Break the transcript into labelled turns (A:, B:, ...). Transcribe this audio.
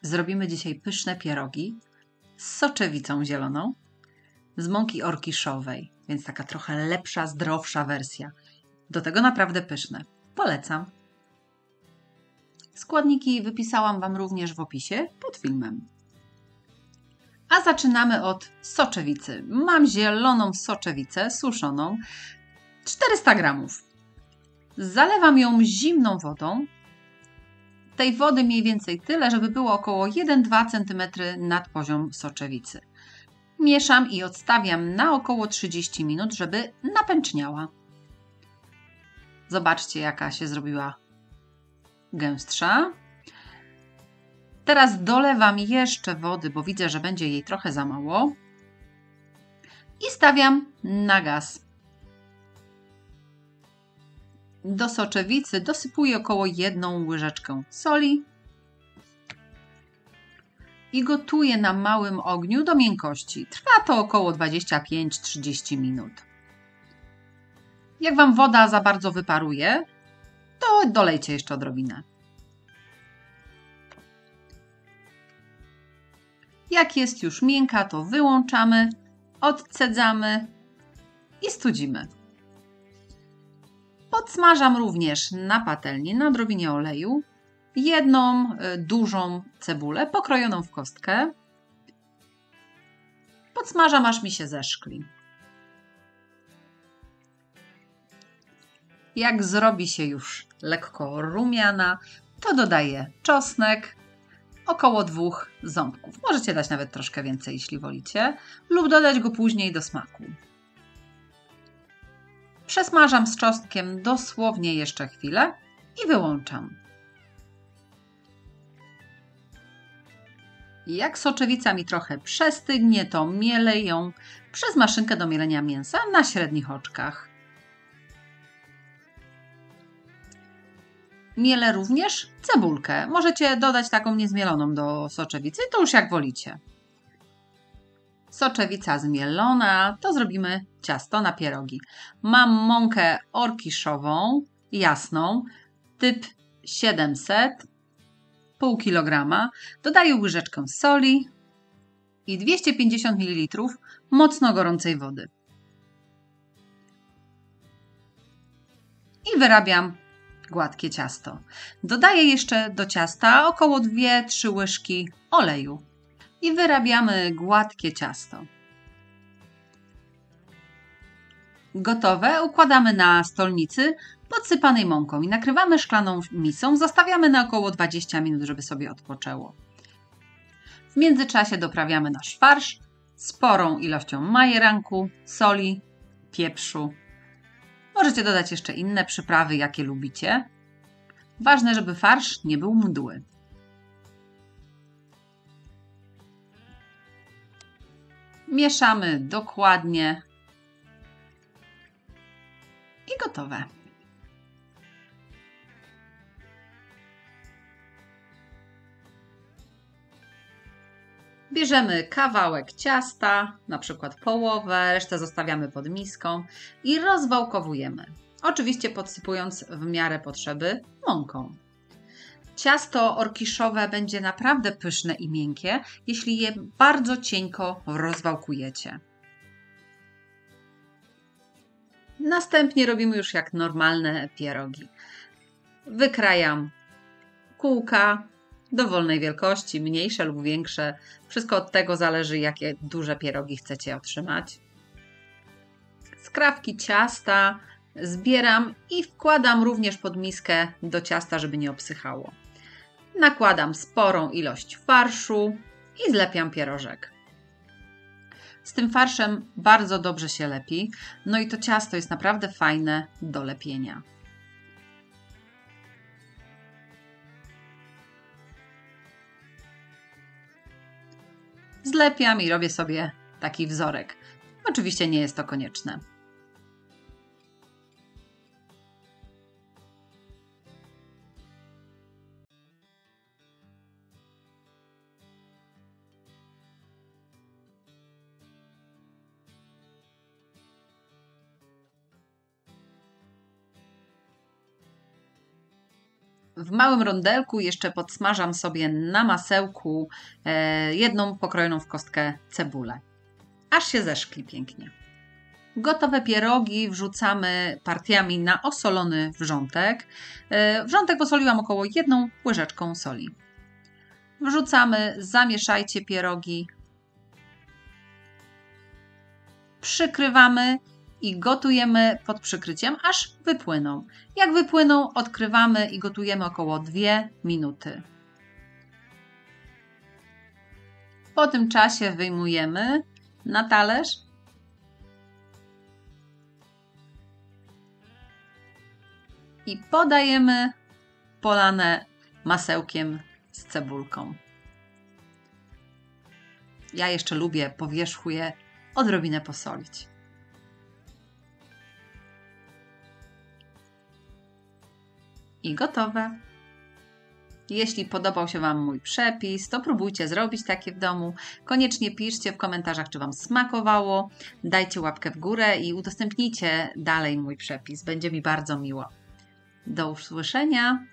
A: Zrobimy dzisiaj pyszne pierogi z soczewicą zieloną, z mąki orkiszowej, więc taka trochę lepsza, zdrowsza wersja. Do tego naprawdę pyszne. Polecam. Składniki wypisałam Wam również w opisie pod filmem. A zaczynamy od soczewicy. Mam zieloną soczewicę suszoną, 400 gramów. Zalewam ją zimną wodą. Tej wody mniej więcej tyle, żeby było około 1-2 cm nad poziom soczewicy. Mieszam i odstawiam na około 30 minut, żeby napęczniała. Zobaczcie, jaka się zrobiła gęstsza. Teraz dolewam jeszcze wody, bo widzę, że będzie jej trochę za mało. I stawiam na gaz. Do soczewicy dosypuję około 1 łyżeczkę soli i gotuję na małym ogniu do miękkości. Trwa to około 25-30 minut. Jak Wam woda za bardzo wyparuje, to dolejcie jeszcze odrobinę. Jak jest już miękka, to wyłączamy, odcedzamy i studzimy. Podsmażam również na patelni na odrobinie oleju jedną dużą cebulę pokrojoną w kostkę. Podsmażam, aż mi się zeszkli. Jak zrobi się już lekko rumiana, to dodaję czosnek, około 2 ząbków. Możecie dać nawet troszkę więcej, jeśli wolicie, lub dodać go później do smaku. Przesmażam z czosnkiem dosłownie jeszcze chwilę i wyłączam. Jak soczewica mi trochę przestygnie, to mielę ją przez maszynkę do mielenia mięsa na średnich oczkach. Mielę również cebulkę. Możecie dodać taką niezmieloną do soczewicy, to już jak wolicie. Soczewica zmielona, to zrobimy ciasto na pierogi. Mam mąkę orkiszową, jasną, typ 700, pół kilograma. Dodaję łyżeczkę soli i 250 ml mocno gorącej wody. I wyrabiam gładkie ciasto. Dodaję jeszcze do ciasta około 2-3 łyżki oleju. I wyrabiamy gładkie ciasto. Gotowe układamy na stolnicy podsypanej mąką i nakrywamy szklaną misą. Zostawiamy na około 20 minut, żeby sobie odpoczęło. W międzyczasie doprawiamy nasz farsz sporą ilością majeranku, soli, pieprzu. Możecie dodać jeszcze inne przyprawy, jakie lubicie. Ważne, żeby farsz nie był mdły. Mieszamy dokładnie i gotowe. Bierzemy kawałek ciasta, na przykład połowę, resztę zostawiamy pod miską i rozwałkowujemy. Oczywiście podsypując w miarę potrzeby mąką. Ciasto orkiszowe będzie naprawdę pyszne i miękkie, jeśli je bardzo cienko rozwałkujecie. Następnie robimy już jak normalne pierogi. Wykrajam kółka dowolnej wielkości, mniejsze lub większe. Wszystko od tego zależy, jakie duże pierogi chcecie otrzymać. Skrawki ciasta zbieram i wkładam również pod miskę do ciasta, żeby nie obsychało. Nakładam sporą ilość farszu i zlepiam pierożek. Z tym farszem bardzo dobrze się lepi, no i to ciasto jest naprawdę fajne do lepienia. Zlepiam i robię sobie taki wzorek. Oczywiście nie jest to konieczne. W małym rondelku jeszcze podsmażam sobie na masełku jedną pokrojoną w kostkę cebulę. Aż się zeszkli pięknie. Gotowe pierogi wrzucamy partiami na osolony wrzątek. Wrzątek posoliłam około 1 łyżeczką soli. Wrzucamy, zamieszajcie pierogi. Przykrywamy i gotujemy pod przykryciem, aż wypłyną. Jak wypłyną, odkrywamy i gotujemy około 2 minuty. Po tym czasie wyjmujemy na talerz i podajemy polane masełkiem z cebulką. Ja jeszcze lubię po wierzchu je odrobinę posolić. I gotowe. Jeśli podobał się Wam mój przepis, to próbujcie zrobić takie w domu. Koniecznie piszcie w komentarzach, czy Wam smakowało. Dajcie łapkę w górę i udostępnijcie dalej mój przepis. Będzie mi bardzo miło. Do usłyszenia.